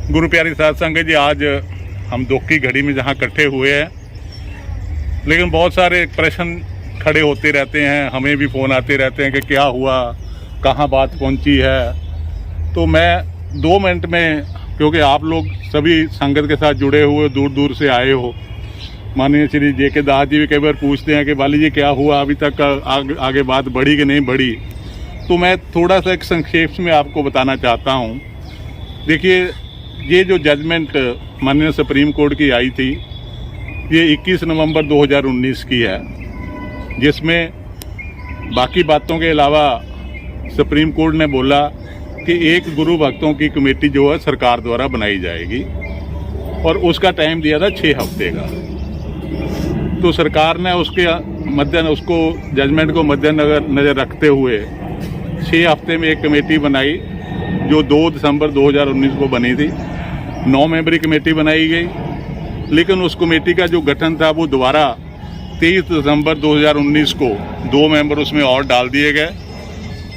गुरु प्यारी साध संगत जी, आज हम दुख की घड़ी में जहाँ इकट्ठे हुए हैं, लेकिन बहुत सारे प्रश्न खड़े होते रहते हैं, हमें भी फ़ोन आते रहते हैं कि क्या हुआ, कहाँ बात पहुँची है। तो मैं 2 मिनट में, क्योंकि आप लोग सभी संगत के साथ जुड़े हुए दूर दूर से आए हो, माननीय श्री जे.के. दास जी भी कई बार पूछते हैं कि बाली जी क्या हुआ, अभी तक आगे बात बढ़ी कि नहीं बढ़ी। तो मैं थोड़ा सा एक संक्षेप में आपको बताना चाहता हूँ। देखिए, ये जो जजमेंट माननीय सुप्रीम कोर्ट की आई थी, ये 21 नवंबर 2019 की है, जिसमें बाकी बातों के अलावा सुप्रीम कोर्ट ने बोला कि एक गुरु भक्तों की कमेटी जो है सरकार द्वारा बनाई जाएगी, और उसका टाइम दिया था 6 हफ्ते का। तो सरकार ने उसको जजमेंट को मद्देनजर रखते हुए 6 हफ्ते में एक कमेटी बनाई, जो 2 दिसंबर 2019 को बनी थी। 9 मेंबरी कमेटी बनाई गई, लेकिन उस कमेटी का जो गठन था वो दोबारा 23 दिसंबर 2019 को 2 मेंबर उसमें और डाल दिए गए,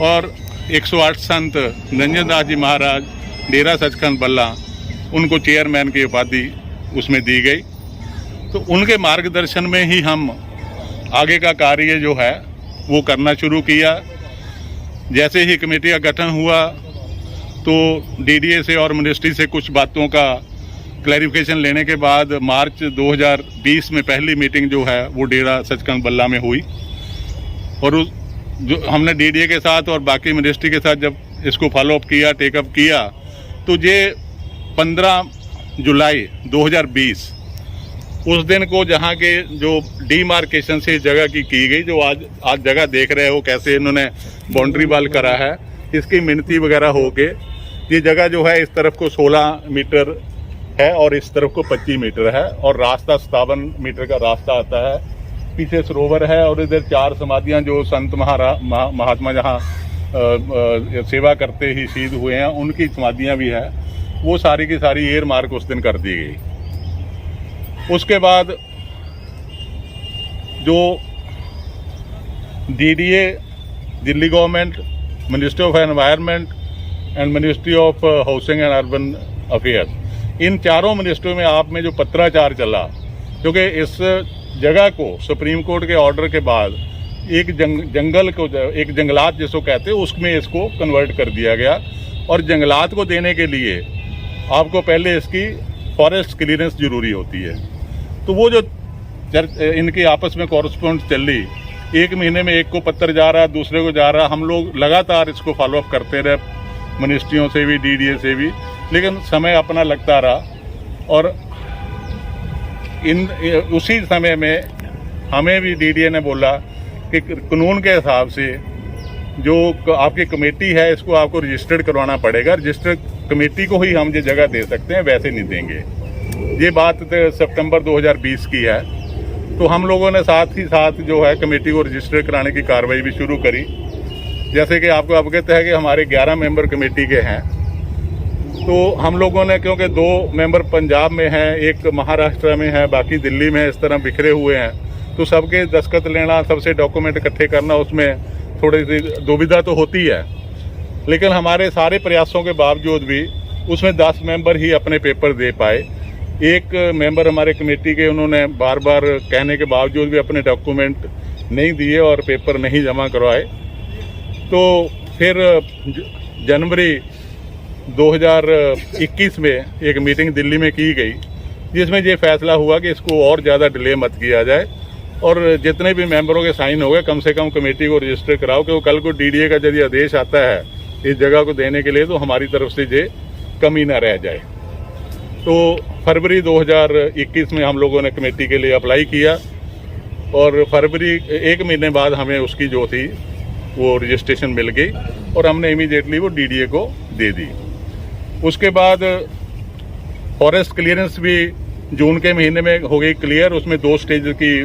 और 108 संत रंजन दास जी महाराज डेरा सचखंड बल्ला, उनको चेयरमैन की उपाधि उसमें दी गई। तो उनके मार्गदर्शन में ही हम आगे का कार्य जो है वो करना शुरू किया। जैसे ही कमेटी का गठन हुआ तो डीडीए से और मिनिस्ट्री से कुछ बातों का क्लैरिफिकेशन लेने के बाद मार्च 2020 में पहली मीटिंग जो है वो डेरा सचखंड बल्ला में हुई, और जो हमने डीडीए के साथ और बाकी मिनिस्ट्री के साथ जब इसको फॉलोअप किया, टेकअप किया, तो ये 15 जुलाई 2020 उस दिन को जहाँ के जो डीमार्केशन से जगह की गई, जो आज जगह देख रहे हो कैसे इन्होंने बाउंड्री वाल करा है, इसकी मिनती वगैरह हो के ये जगह जो है इस तरफ को 16 मीटर है और इस तरफ को 25 मीटर है, और रास्ता 57 मीटर का रास्ता आता है। पीछे सरोवर है, और इधर 4 समाधियाँ जो संत महात्मा जहाँ सेवा करते ही शहीद हुए हैं, उनकी समाधियाँ भी है, वो सारी की सारी एयर मार्क उस दिन कर दी गई। उसके बाद जो DDA, Delhi government, ministry of environment and ministry of housing and urban affairs, इन चारों मिनिस्ट्रियों में आप में जो पत्राचार चला, क्योंकि इस जगह को सुप्रीम कोर्ट के ऑर्डर के बाद एक जंगल को, एक जंगलात जिसको कहते हैं, उसमें इसको कन्वर्ट कर दिया गया, और जंगलात को देने के लिए आपको पहले इसकी फॉरेस्ट क्लियरेंस जरूरी होती है। तो वो जो इनकी आपस में कॉरेस्पॉन्ड चल रही, 1 महीने में एक को पत्र जा रहा, दूसरे को जा रहा, हम लोग लगातार इसको फॉलोअप करते रहे, मिनिस्ट्रियों से भी, डीडीए से भी, लेकिन समय अपना लगता रहा। और उसी समय में हमें भी डीडीए ने बोला कि कानून के हिसाब से जो आपकी कमेटी है इसको आपको रजिस्टर्ड करवाना पड़ेगा, रजिस्टर्ड कमेटी को ही हम ये जगह दे सकते हैं, वैसे नहीं देंगे। ये बात सितंबर 2020 की है। तो हम लोगों ने साथ ही साथ जो है कमेटी को रजिस्टर कराने की कार्रवाई भी शुरू करी। जैसे कि आपको अवगत है कि हमारे 11 मेंबर कमेटी के हैं, तो हम लोगों ने, क्योंकि 2 मेंबर पंजाब में हैं, एक महाराष्ट्र में है, बाकी दिल्ली में, इस तरह बिखरे हुए हैं, तो सबके दस्तखत लेना, सबसे डॉक्यूमेंट इकट्ठे करना, उसमें थोड़ी सी दुविधा तो होती है। लेकिन हमारे सारे प्रयासों के बावजूद भी उसमें 10 मेंबर ही अपने पेपर दे पाए। एक मेंबर हमारे कमेटी के, उन्होंने बार बार कहने के बावजूद भी अपने डॉक्यूमेंट नहीं दिए और पेपर नहीं जमा करवाए। तो फिर जनवरी 2021 में एक मीटिंग दिल्ली में की गई, जिसमें ये फैसला हुआ कि इसको और ज़्यादा डिले मत किया जाए, और जितने भी मेंबरों के साइन हो गए, कम से कम कमेटी को रजिस्टर कराओ, क्योंकि कल को डीडीए का यदि आदेश आता है इस जगह को देने के लिए, तो हमारी तरफ से ये कमी ना रह जाए। तो फरवरी 2021 में हम लोगों ने कमेटी के लिए अप्लाई किया, और फरवरी 1 महीने बाद हमें उसकी जो थी वो रजिस्ट्रेशन मिल गई, और हमने इमीडिएटली वो डीडीए को दे दी। उसके बाद फॉरेस्ट क्लियरेंस भी जून के महीने में हो गई क्लियर। उसमें 2 स्टेज की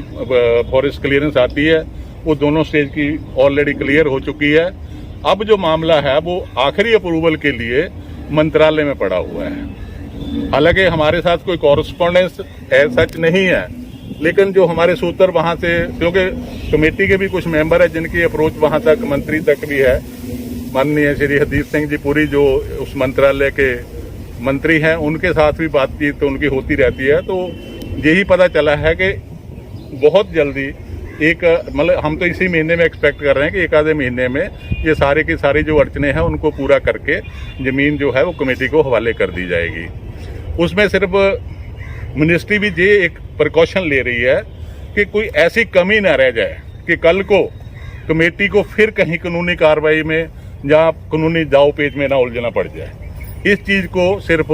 फॉरेस्ट क्लियरेंस आती है, वो दोनों स्टेज की ऑलरेडी क्लियर हो चुकी है। अब जो मामला है वो आखिरी अप्रूवल के लिए मंत्रालय में पड़ा हुआ है। हालांकि हमारे साथ कोई कॉरेस्पॉन्डेंस सच नहीं है, लेकिन जो हमारे सूत्र वहां से, क्योंकि कमेटी के भी कुछ मेंबर है जिनकी अप्रोच वहां तक मंत्री तक भी है, माननीय श्री हरदीप सिंह जी पुरी जो उस मंत्रालय के मंत्री हैं उनके साथ भी बातचीत तो उनकी होती रहती है। तो यही पता चला है कि बहुत जल्दी एक मतलब हम तो इसी महीने में एक्सपेक्ट कर रहे हैं कि एक आधे महीने में ये सारे की सारी जो अड़चने हैं उनको पूरा करके ज़मीन जो है वो कमेटी को हवाले कर दी जाएगी। उसमें सिर्फ मिनिस्ट्री भी ये एक प्रिकॉशन ले रही है कि कोई ऐसी कमी ना रह जाए कि कल को कमेटी को फिर कहीं कानूनी कार्रवाई में या कानूनी दाव पेच में ना उलझना पड़ जाए। इस चीज़ को सिर्फ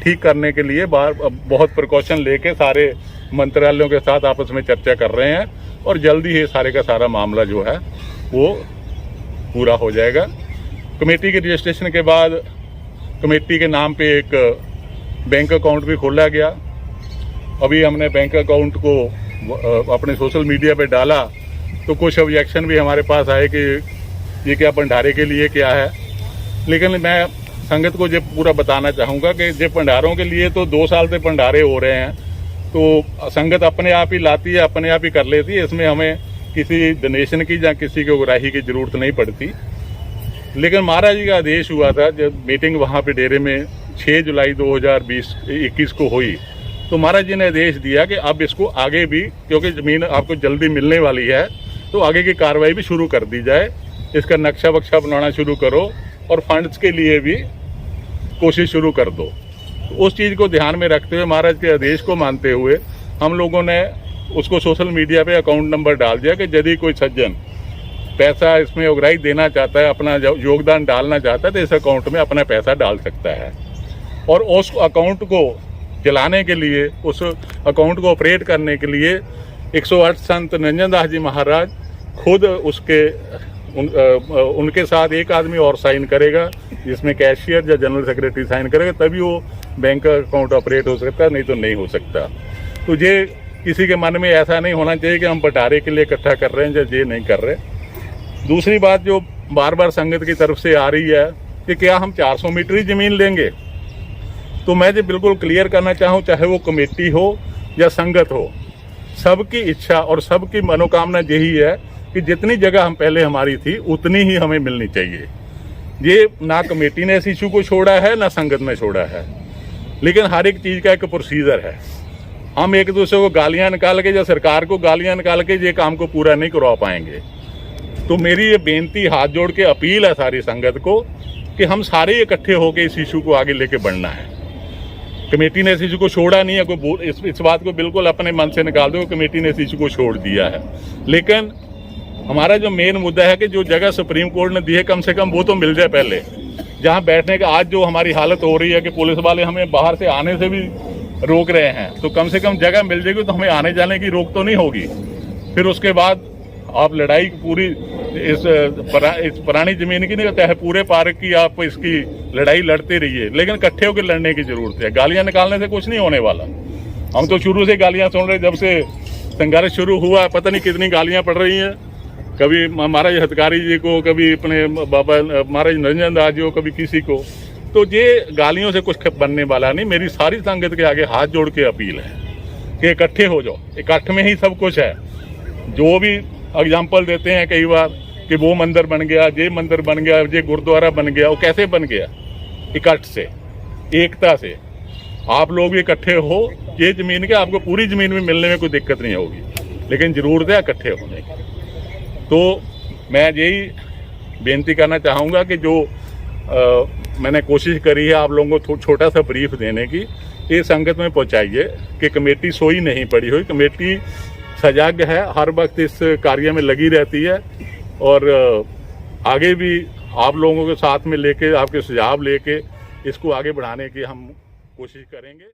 ठीक करने के लिए बहुत प्रिकॉशन लेके सारे मंत्रालयों के साथ आपस में चर्चा कर रहे हैं और जल्दी ही सारे का सारा मामला जो है वो पूरा हो जाएगा। कमेटी के रजिस्ट्रेशन के बाद कमेटी के नाम पे एक बैंक अकाउंट भी खोला गया। अभी हमने बैंक अकाउंट को अपने सोशल मीडिया पे डाला तो कुछ ऑब्जेक्शन भी हमारे पास आए कि ये क्या भंडारे के लिए क्या है, लेकिन मैं संगत को ये पूरा बताना चाहूँगा कि ये भंडारों के लिए तो 2 साल से भंडारे हो रहे हैं, तो संगत अपने आप ही लाती है, अपने आप ही कर लेती है। इसमें हमें किसी डोनेशन की या किसी की उगराही की जरूरत नहीं पड़ती। लेकिन महाराज जी का आदेश हुआ था जब मीटिंग वहाँ पे डेरे में 6 जुलाई 2021 को हुई, तो महाराज जी ने आदेश दिया कि अब इसको आगे भी, क्योंकि ज़मीन आपको जल्दी मिलने वाली है, तो आगे की कार्रवाई भी शुरू कर दी जाए। इसका नक्शा वक्शा बनाना शुरू करो और फंड्स के लिए भी कोशिश शुरू कर दो। तो उस चीज़ को ध्यान में रखते हुए, महाराज के आदेश को मानते हुए हम लोगों ने उसको सोशल मीडिया पे अकाउंट नंबर डाल दिया कि यदि कोई सज्जन पैसा इसमें उगराही देना चाहता है, अपना योगदान डालना चाहता है, तो इस अकाउंट में अपना पैसा डाल सकता है। और उस अकाउंट को चलाने के लिए, उस अकाउंट को ऑपरेट करने के लिए 108 संत निरंजन दास जी महाराज खुद उनके साथ एक आदमी और साइन करेगा, जिसमें कैशियर या जनरल सेक्रेटरी साइन करेगा, तभी वो बैंक अकाउंट ऑपरेट हो सकता है, नहीं तो नहीं हो सकता। तो ये किसी के मन में ऐसा नहीं होना चाहिए कि हम भंडारे के लिए इकट्ठा कर रहे हैं या ये नहीं कर रहे। दूसरी बात जो बार बार संगत की तरफ से आ रही है कि क्या हम 400 मीटर ही जमीन लेंगे, तो मैं ये बिल्कुल क्लियर करना चाहूँ, चाहे वो कमेटी हो या संगत हो, सबकी इच्छा और सबकी मनोकामना यही है कि जितनी जगह हम पहले हमारी थी उतनी ही हमें मिलनी चाहिए। ये ना कमेटी ने इस इशू को छोड़ा है ना संगत ने छोड़ा है, लेकिन हर एक चीज़ का एक प्रोसीजर है। हम एक दूसरे को गालियां निकाल के या सरकार को गालियां निकाल के ये काम को पूरा नहीं करवा पाएंगे। तो मेरी ये बेनती, हाथ जोड़ के अपील है सारी संगत को कि हम सारे इकट्ठे होकर इस इशू को आगे लेके बढ़ना है। कमेटी ने इस इशू को छोड़ा नहीं है, कोई इस बात को बिल्कुल अपने मन से निकाल दो, कमेटी ने इस इशू को छोड़ दिया है। लेकिन हमारा जो मेन मुद्दा है कि जो जगह सुप्रीम कोर्ट ने दी है, कम से कम वो तो मिल जाए पहले। जहाँ बैठने का आज जो हमारी हालत हो रही है कि पुलिस वाले हमें बाहर से आने से भी रोक रहे हैं, तो कम से कम जगह मिल जाएगी तो हमें आने जाने की रोक तो नहीं होगी। फिर उसके बाद आप लड़ाई पूरी इस पुरानी जमीन की नहीं होता है, पूरे पार्क की आप इसकी लड़ाई लड़ते रहिए, लेकिन इकट्ठे होकर लड़ने की जरूरत है। गालियां निकालने से कुछ नहीं होने वाला। हम तो शुरू से गालियां सुन रहे, जब से संघर्ष शुरू हुआ पता नहीं कितनी गालियां पड़ रही हैं। कभी महाराज हथकारी जी को, कभी अपने बाबा महाराज निरंजन दास जी को, कभी किसी को। तो ये गालियों से कुछ बनने वाला नहीं। मेरी सारी संगत के आगे हाथ जोड़ के अपील है कि इकट्ठे हो जाओ, इकट्ठ में ही सब कुछ है। जो भी एग्जाम्पल देते हैं कई बार कि वो मंदिर बन गया, ये मंदिर बन गया, ये गुरुद्वारा बन गया, वो कैसे बन गया? इकट्ठ से, एकता से। आप लोग भी इकट्ठे हो, ये जमीन के आपको पूरी जमीन में मिलने में कोई दिक्कत नहीं होगी, लेकिन जरूरत है इकट्ठे होने की। तो मैं यही बेनती करना चाहूँगा कि जो मैंने कोशिश करी है आप लोगों को छोटा सा ब्रीफ देने की, ये संगत में पहुँचाइए कि कमेटी सोई नहीं पड़ी हुई, कमेटी सजग है, हर वक्त इस कार्य में लगी रहती है और आगे भी आप लोगों के साथ में लेके, आपके सुझाव लेके इसको आगे बढ़ाने की हम कोशिश करेंगे।